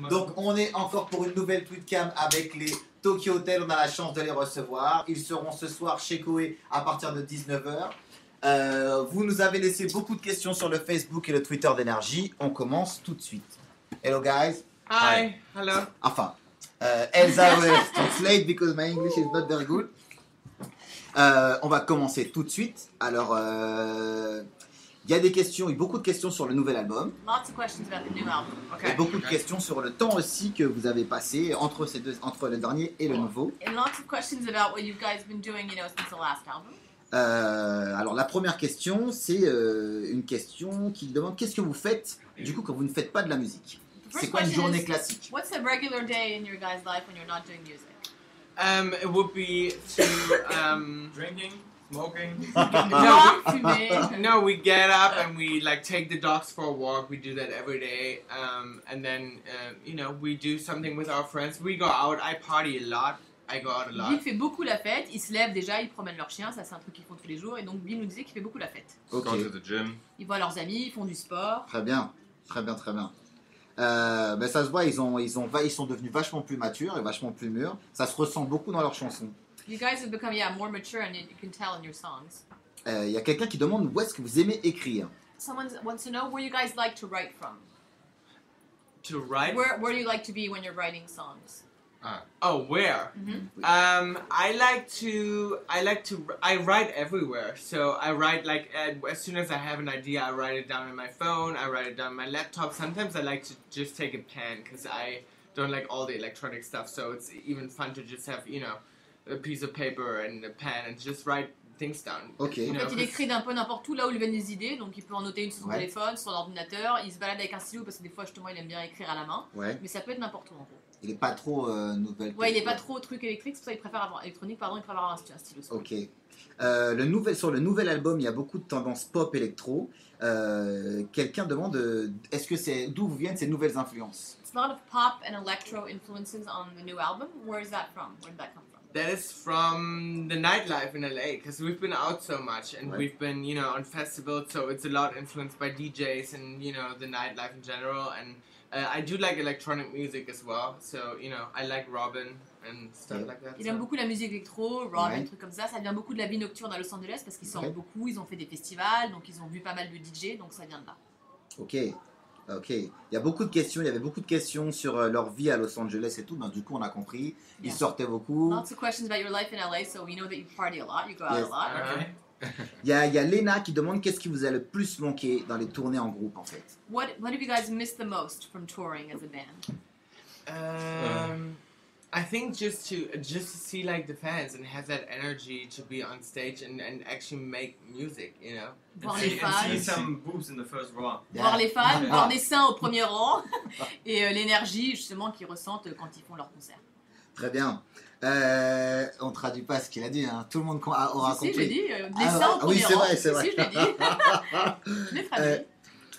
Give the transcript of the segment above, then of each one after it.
Donc on est encore pour une nouvelle tweetcam avec les Tokyo Hotel. On a la chance de les recevoir. Ils seront ce soir chez Koé à partir de 19h. Vous nous avez laissé beaucoup de questions sur le Facebook et le Twitter d'Énergie. On commence tout de suite. Hello guys. Hi. Hello. Enfin, Elsa will translate because my English is not very good. On va commencer tout de suite. Alors, il y a des questions, il y a beaucoup de questions sur le nouvel album. Lots of questions about the new album. Et beaucoup de questions sur le temps aussi que vous avez passé entre le dernier et le nouveau. And lots of questions about what you guys been doing, since the last album. Alors la première question, c'est une question qui demande qu'est-ce que vous faites du coup quand vous ne faites pas de la musique. C'est quoi une journée classique? What's a regular day in your guys' life when you're not doing music? It would be to drinking, smoking. No, we get up and we take the dogs for a walk. We do that every day, and then we do something with our friends. We go out. I party a lot. I go out a lot. Bill fait beaucoup la fête. Ils se lèvent déjà, ils promènent leurs chiens. Ça c'est un truc qu'ils font tous les jours. Et donc Bill nous disait qu'il fait beaucoup la fête. Ok. Go to the gym. Ils voient leurs amis, ils font du sport. Très bien, très bien, très bien. Ben ça se voit, ils sont devenus vachement plus matures et vachement plus mûrs. Ça se ressent beaucoup dans leurs chansons. You guys have become more mature and you can tell in your songs. Il y a quelqu'un qui demande où est-ce que vous aimez écrire. Someone wants to know where you guys like to write from. To write? Where do you like to be when you're writing songs? Oh, where? Mm-hmm. I write everywhere. So I write as soon as I have an idea, I write it down on my phone. I write it down on my laptop. Sometimes I like to just take a pen because I don't like all the electronic stuff. So it's even fun to just have a piece of paper and a pen and just write things down. Okay. En fait, il écrit d'un peu n'importe où là où lui viennent les idées, donc il peut en noter une sur son téléphone, sur l'ordinateur. Il se balade avec un stylo parce que des fois justement il aime bien écrire à la main. Ouais. Mais ça peut être n'importe où en gros. Il est pas trop nouvelle. Ouais, il est pas trop truc électrique, c'est pour ça qu'il préfère avoir il préfère avoir un stylo. Ok. Sur le nouvel album, il y a beaucoup de tendances pop électro. Quelqu'un demande d'où viennent ces nouvelles influences? It's a lot of pop and electro influences on the new album. Where is that from? Where did that come from? That is from the nightlife in LA, because we've been out so much and right. We've been, on festivals, so it's a lot influenced by DJs and, the nightlife in general. And I do like electronic music as well, so, I like Robin and stuff like that. Il aime beaucoup la musique électro, Robin, trucs comme ça. Ça vient beaucoup de la vie nocturne à Los Angeles parce qu'ils sortent beaucoup, ils ont fait des festivals, donc ils ont vu pas mal de DJ, donc ça vient de là. Ok. Il y avait beaucoup de questions sur leur vie à Los Angeles et tout, ben, du coup on a compris, ils sortaient beaucoup. Lots of questions about your life in LA, so we know that you party a lot, you go out a lot. Okay. Il y a Lena qui demande qu'est-ce qui vous a le plus manqué dans les tournées en groupe en fait. What have you guys missed the most from touring as a band? I think just to see the fans and have that energy to be on stage and actually make music, Voir les fans. See some boobs in the first row. Voir les fans, voir des seins au premier rang et l'énergie justement qu'ils ressentent quand ils font leur concert. Très bien. On traduit pas ce qu'il a dit, hein. Tout le monde aura compris. Si, j'ai dit les seins au premier rang. Oui, c'est vrai. Si, je l'ai dit. Je l'ai traduit.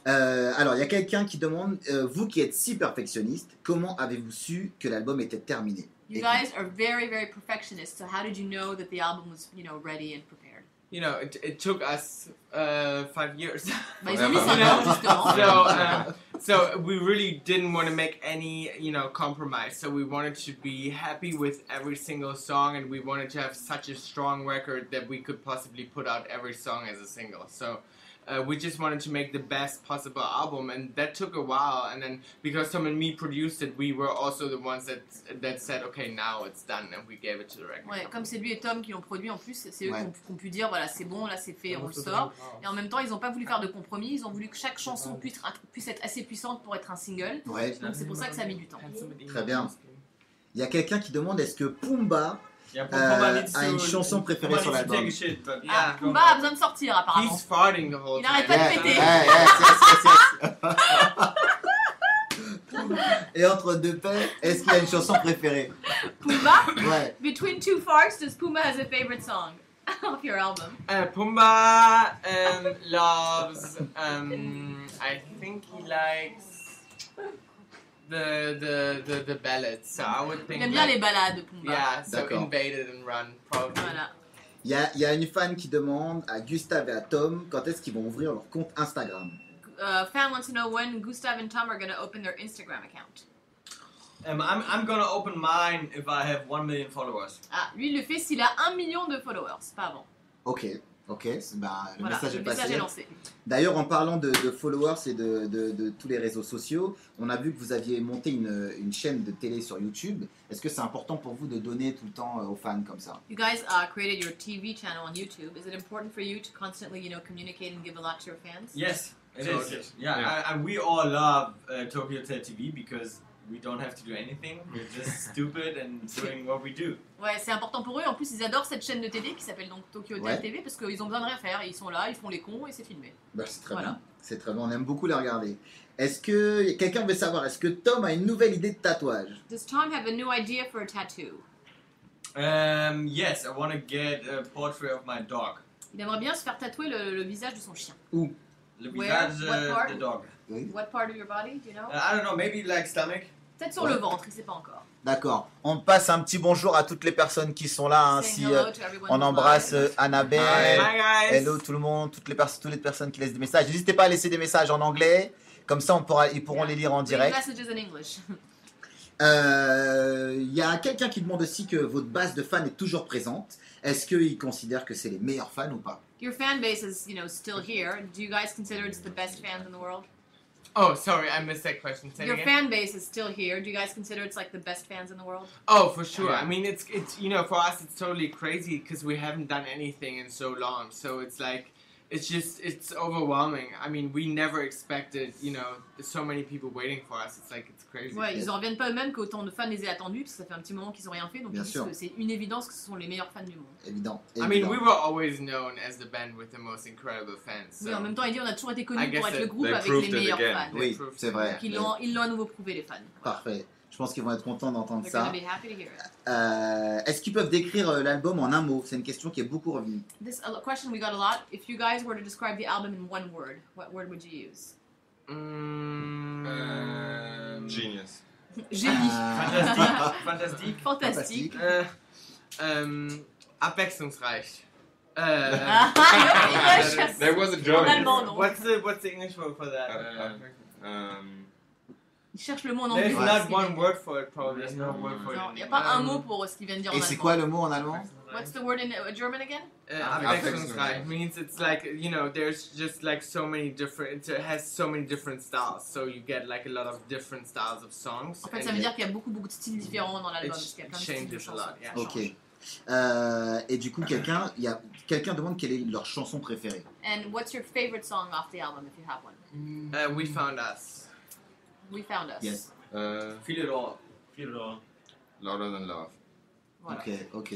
Alors, il y a quelqu'un qui demande, vous qui êtes si perfectionniste, comment avez-vous su que l'album était terminé? You guys are very, very perfectionist, so how did you know that the album was, ready and prepared? It took us 5 years. Bah, ils ont mis 5 ans, justement. So we really didn't want to make any, compromise. So we wanted to be happy with every single song, and we wanted to have such a strong record that we could possibly put out every song as a single. So we just wanted to make the best possible album, and that took a while. And then because Tom and me produced it, we were also the ones that said, okay, now it's done, and we gave it to the record. Ouais, comme c'est lui et Tom qui l'ont produit en plus, c'est eux qui ont pu dire voilà c'est bon, là c'est fait, on le sort. Et en même temps, ils n'ont pas voulu faire de compromis. Ils ont voulu que chaque chanson puisse être assez puissante pour être un single. Ouais. Donc c'est pour ça que ça a mis du temps. Très bien. Il y a quelqu'un qui demande est-ce que Pumba a une chanson préférée sur l'album? Pumba a besoin de sortir apparemment. He's farting the whole Il time. n'arrête pas de péter. Et entre deux paix, est-ce qu'il y a une chanson préférée? Pumba? Ouais. Between two farts, does Pumba has a favorite song off your album? Pumba loves. I think he likes the ballads. So I would think. Il aime bien les ballades, Pumba. Yeah, so D'accord. Invaded and Run, probably. Voilà. Il y a une fan qui demande à Gustave et à Tom quand est-ce qu'ils vont ouvrir leur compte Instagram. Fan wants to know when Gustav and Tom are going to open their Instagram account. I'm gonna open mine if I have 1 million followers. Ah, lui, il le fait s'il a 1 million de followers, pas avant. Ok, le Voilà, message est le passé. message est lancé. D'ailleurs, en parlant de followers et de tous les réseaux sociaux, on a vu que vous aviez monté une chaîne de télé sur YouTube. Est-ce que c'est important pour vous de donner tout le temps aux fans comme ça? You guys created your TV channel on YouTube. Is it important for you to constantly, communicate and give a lot to your fans? Yes, it So is. it is. Yeah, and we all love Tokyo Hotel TV because we don't have to do anything. We're just stupid and doing what we do. Ouais, c'est important pour eux. En plus, ils adorent cette chaîne de télé qui s'appelle donc Tokyo Hotel Ouais. TV parce qu'ils ont besoin de rien faire. Ils sont là, ils font les cons et c'est filmé. Bah, c'est très Voilà. bien. C'est très bien, on aime beaucoup les regarder. Est-ce que quelqu'un veut savoir, est-ce que Tom a une nouvelle idée de tatouage? Does Tom have a new idea for a tattoo? Yes, I want to get a portrait of my dog. Il aimerait bien se faire tatouer le visage de son chien. Où? Le Where? visage What part? the dog. Oui. What part of your body, do you know? I don't know, maybe like stomach. Peut-être sur Ouais. le ventre, il sait pas encore. D'accord. On passe un petit bonjour à toutes les personnes qui sont là. Hein, Saying si, hello to everyone on who's embrasse live. Annabelle. Hi guys. Hello tout le monde, toutes les personnes qui laissent des messages. N'hésitez pas à laisser des messages en anglais. Comme ça, ils pourront les lire en Leave direct. messages in English. Il y a quelqu'un qui demande aussi que votre base de fans est toujours présente. Est-ce qu'ils considèrent que c'est les meilleurs fans ou pas? Your fan base is, still here. Do you guys consider it's the best fans in the world? Oh, sorry, I missed that question. Say it Your again. fan base is still here. Do you guys consider it's like the best fans in the world? Oh, for sure. Yeah. I mean, it's for us, it's totally crazy because we haven't done anything in so long. So it's like, it's overwhelming. I mean, we never expected, so many people waiting for us. It's like, it's crazy. Ouais, ils en reviennent pas eux-mêmes qu'autant de fans les aient attendus, parce que ça fait un petit moment qu'ils ont rien fait, donc Bien ils disent sûr. que c'est une évidence que ce sont les meilleurs fans du monde. Évident. I mean, we were always known as the band with the most incredible fans. So Oui, en même temps, il dit on a toujours été I connus guess pour être le that groupe they avec proved les it meilleurs again. fans. Oui, c'est vrai. Donc ils l'ont à nouveau prouvé, les fans. Parfait. Je pense qu'ils vont être contents d'entendre They're ça. gonna be happy to hear it. Est-ce qu'ils peuvent décrire l'album en un mot? C'est une question qui est beaucoup revenue. This question we got a lot. If you guys were to describe the album in one word, what word would you use? Genius. Génie. Fantastique. Fantastique. Abwechslungsreich. English. There was a En joke. allemand, non. What's the English word for that? Il cherche le mot en There's anglais. not one word for it, probably. There's no word for it. Non, il n'y a pas un mot pour ce qu'il vient de dire en Et allemand. c'est quoi le mot en allemand? What's the word in German again? Abwechslungsreich means it's like, there's just like so many different, it has so many different styles. So you get like a lot of different styles of songs. En fait, and ça veut dire qu'il y a beaucoup de styles différents dans l'album. it Parce qu'il y a plein de styles de changes a chansons. lot, yeah. Ok. Et du coup, quelqu'un demande quelle est leur chanson préférée. And what's your favorite song off the album, if you have one? We Found Us. We Found Us. Yes. Feel it all. Feel it all. Louder than love. Voilà. Ok.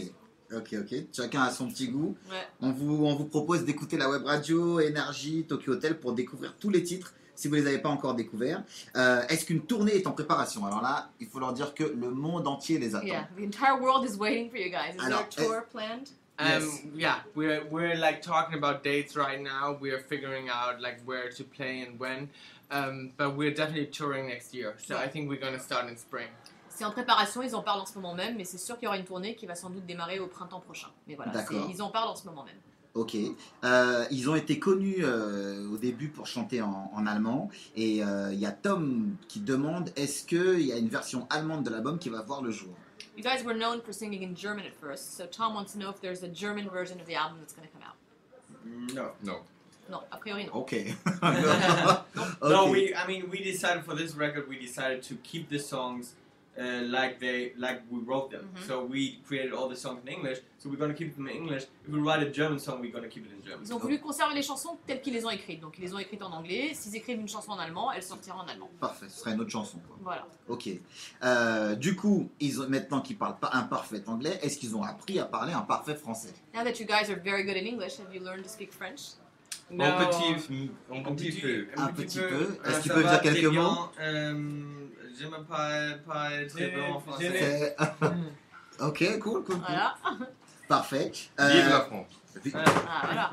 Chacun a son petit goût. Ouais. On vous propose d'écouter la web radio Énergie Tokyo Hotel pour découvrir tous les titres si vous ne les avez pas encore découverts. Est-ce qu'une tournée est en préparation? Alors là, il faut leur dire que le monde entier les attend. Yeah, the entire world is waiting for you guys. Is Alors, there a tour planned? Yes. Yeah, we're like talking about dates right now. We're figuring out like where to play and when. But we're definitely touring next year. So I think we're gonna start in spring. C'est en préparation, ils en parlent en ce moment même, mais c'est sûr qu'il y aura une tournée qui va sans doute démarrer au printemps prochain. Mais voilà, D'accord. ils en parlent en ce moment même. Ok. Ils ont été connus au début pour chanter en allemand. Et il y a Tom qui demande est-ce qu'il y a une version allemande de l'album qui va voir le jour? You guys were known for singing in German at first, so Tom wants to know if there's a German version of the album that's going to come out. No. No. Non, a priori non. Ok. No, Ok. we decided for this record, we decided to keep the songs like we wrote them. Mhm. So we created all the songs in English. So we're gonna keep them in English. If we write a German song, we're gonna keep it in German. Ils ont voulu conserver les chansons telles qu'ils les ont écrites. Donc ils les ont écrites en anglais. S'ils écrivent une chanson en allemand, elle sortira en allemand. Parfait, ce serait une autre chanson. Quoi. Voilà. Ok. Du coup, maintenant qu'ils parlent pas un parfait anglais, est-ce qu'ils ont appris à parler un parfait français? Now that you guys are very good in English, have you learned to speak French? No. Un petit peu. Un petit peu. Est-ce qu'il ça peut va dire très quelques bien. mots? Je me parle pas très bien en français. C'est- Ok, cool. Voilà. Parfait. Vive la France. Ah,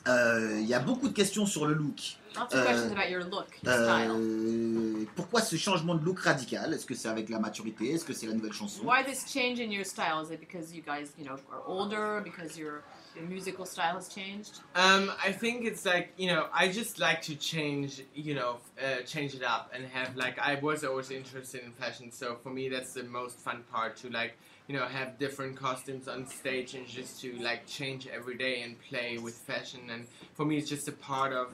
voilà. Il y a beaucoup de questions sur le look. Lots of questions about your look, your style. Pourquoi ce changement de look radical? Est-ce que c'est avec la maturité? Est-ce que c'est la nouvelle chanson? Why this change in your style? Is it because you guys, are older? Because your musical style has changed? I think it's like, I just like to change, change it up and have I was always interested in fashion, so for me that's the most fun part, to have different costumes on stage and just to change every day and play with fashion. And for me it's just a part of,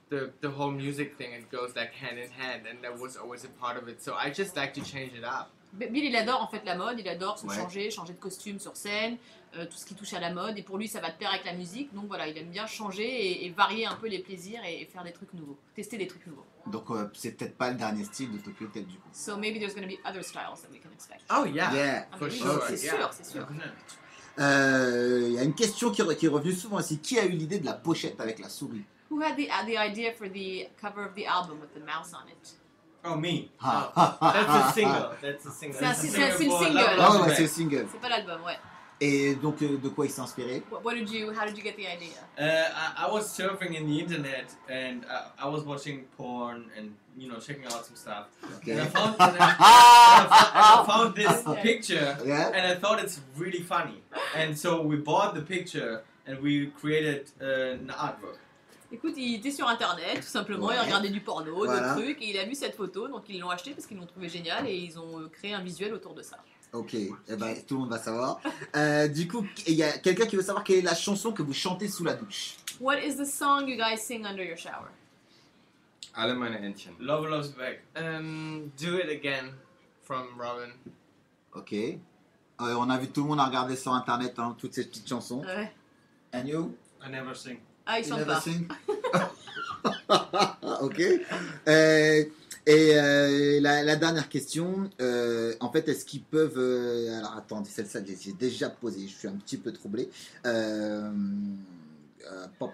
the whole music thing. It goes hand in hand, and that was always a part of it, so I just like to change it up. Bill, il adore en fait la mode, il adore se changer de costume sur scène, tout ce qui touche à la mode, et pour lui ça va de pair avec la musique, donc voilà, il aime bien changer et varier un peu les plaisirs et faire des trucs nouveaux, tester des trucs nouveaux. Donc c'est peut-être pas le dernier style de Tokyo Hotel du coup. So maybe there's going to be other styles that we can expect. Oh yeah, Yeah. for Oui, sure. c'est sûr, c'est sûr. Il y a une question qui est revenue souvent ici. Qui a eu l'idée de la pochette avec la souris? Who had the idea for the cover of the album with the mouse on it? Oh, me. That's a single. That's a single. C'est un That's a single. for single. Love Ah Loves ouais, Back. c'est le single. C'est pas l'album, ouais. Et donc de quoi il s'est inspiré? How did you get the idea? I was surfing in the internet and I was watching porn and checking out some stuff. Okay. And I found this picture Yeah. and I thought it's really funny. And so we bought the picture and we created an artwork. Écoute, il était sur internet, tout simplement, il regardait du porno, Voilà. des trucs, et il a vu cette photo, donc ils l'ont acheté parce qu'ils l'ont trouvé génial et ils ont créé un visuel autour de ça. Ok, eh ben, tout le monde va savoir. Du coup, il y a quelqu'un qui veut savoir quelle est la chanson que vous chantez sous la douche. What is the song you guys sing under your shower? Alle meine Entchen. Love Loves Back. Do It Again from Robin. Ok. On a vu tout le monde a regardé sur internet toutes ces petites chansons. Ouais. And you? I never sing. Ah, il You chante never pas. sing? Ok. La dernière question, en fait, est-ce qu'ils peuvent... alors attendez, celle-là, j'ai déjà posée, je suis un petit peu troublé. Pop.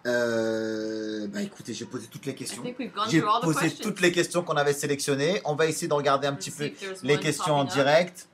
Bah écoutez, j'ai posé toutes les I questions. think we've gone J'ai through all the posé questions. toutes les questions qu'on avait sélectionnées. On va essayer de regarder un Let's petit see peu if there's les one questions en popping up. direct.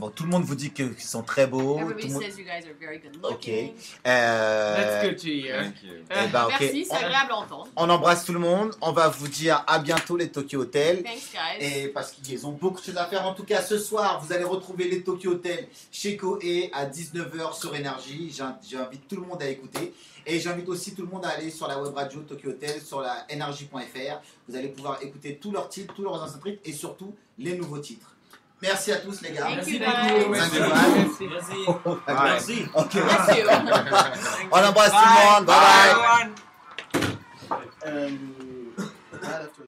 Bon, tout le monde vous dit qu'ils sont très beaux. Everybody Tout le monde- says you guys are very good looking. That's good to hear. Thank you. Eh ben, ok. Merci, c'est agréable à entendre. On embrasse tout le monde. On va vous dire à bientôt les Tokyo Hotel. Thanks, guys. Et parce qu'ils ont beaucoup de choses à faire. En tout cas, ce soir, vous allez retrouver les Tokyo Hotel chez Koei à 19h sur Énergie. J'invite tout le monde à écouter. Et j'invite aussi tout le monde à aller sur la web radio Tokyo Hotel, sur la energy.fr. Vous allez pouvoir écouter tous leurs titres, tous leurs anciens titres et surtout les nouveaux titres. Merci à tous les gars. Thank you, Merci beaucoup. guys. Merci. Merci. Merci. Merci. Ok. Bless you. On embrasse tout le monde. Bye bye. Bye, everyone. Right after-